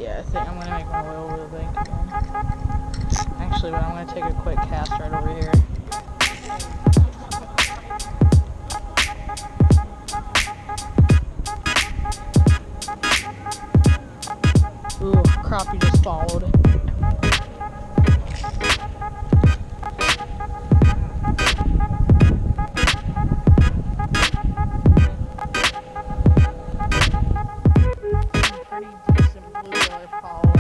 Yeah, I think I'm gonna make my way over the bank again. Actually, but I'm gonna take a quick cast right over here. Ooh, crappie just followed. Pretty decent bluegill are following.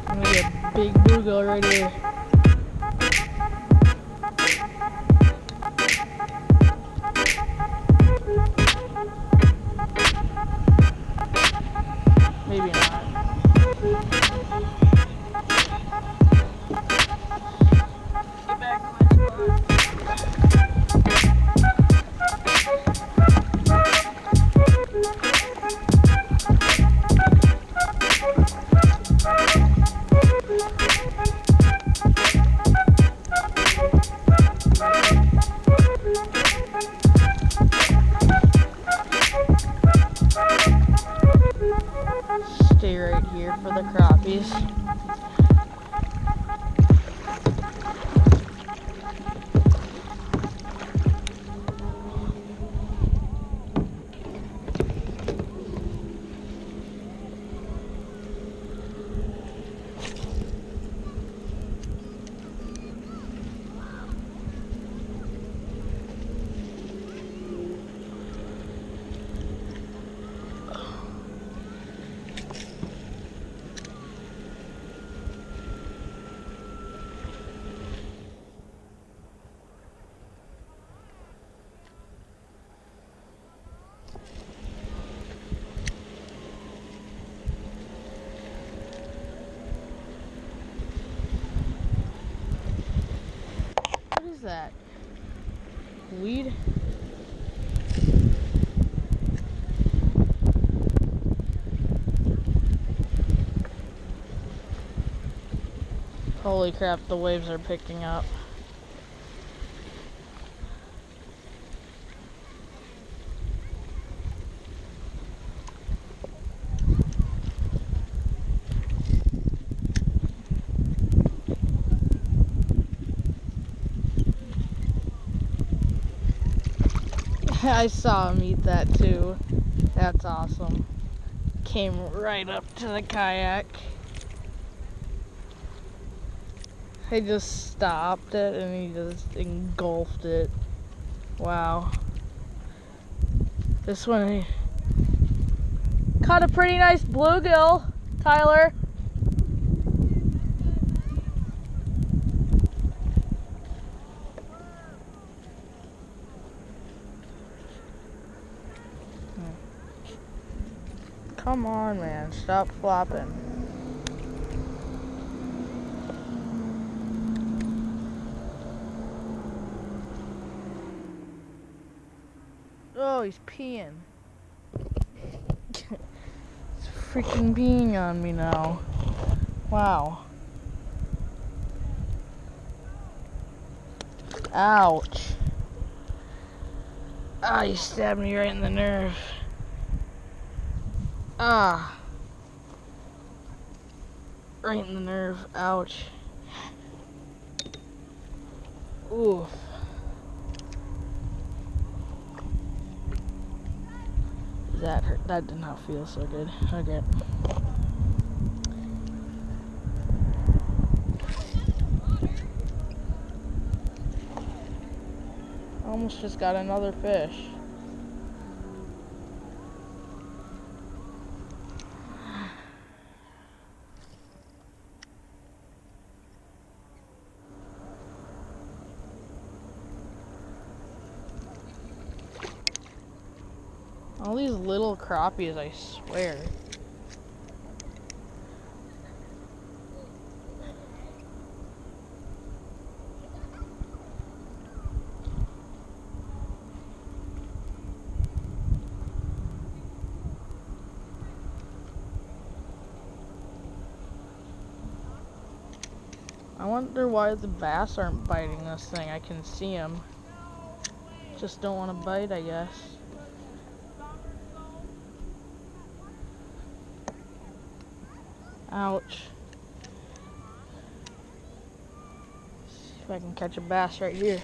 I'm gonna get a big bluegill right here. Maybe not. Get back to my spot. Stay right here for the crappies. What is that? Weed? Holy crap, the waves are picking up. I saw him eat that too. That's awesome. Came right up to the kayak. He just stopped it and he just engulfed it. Wow. This one he caught a pretty nice bluegill, Tyler. Come on, man. Stop flopping. Oh, he's peeing. He's freaking peeing on me now. Wow. Ouch. Ah, you stabbed me right in the nerve. Ah. Right in the nerve. Ouch. Oof. That hurt. That did not feel so good. Okay. Almost just got another fish. All these little crappies, I swear. I wonder why the bass aren't biting this thing. I can see them. Just don't want to bite, I guess. Ouch. See if I can catch a bass right here.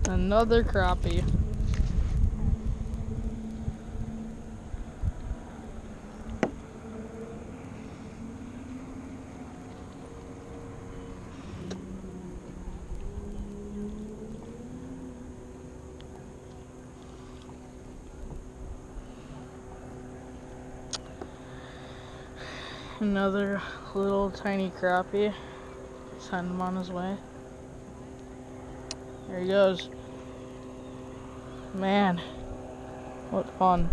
Another crappie. Another little tiny crappie. Send him on his way. There he goes. Man, what fun.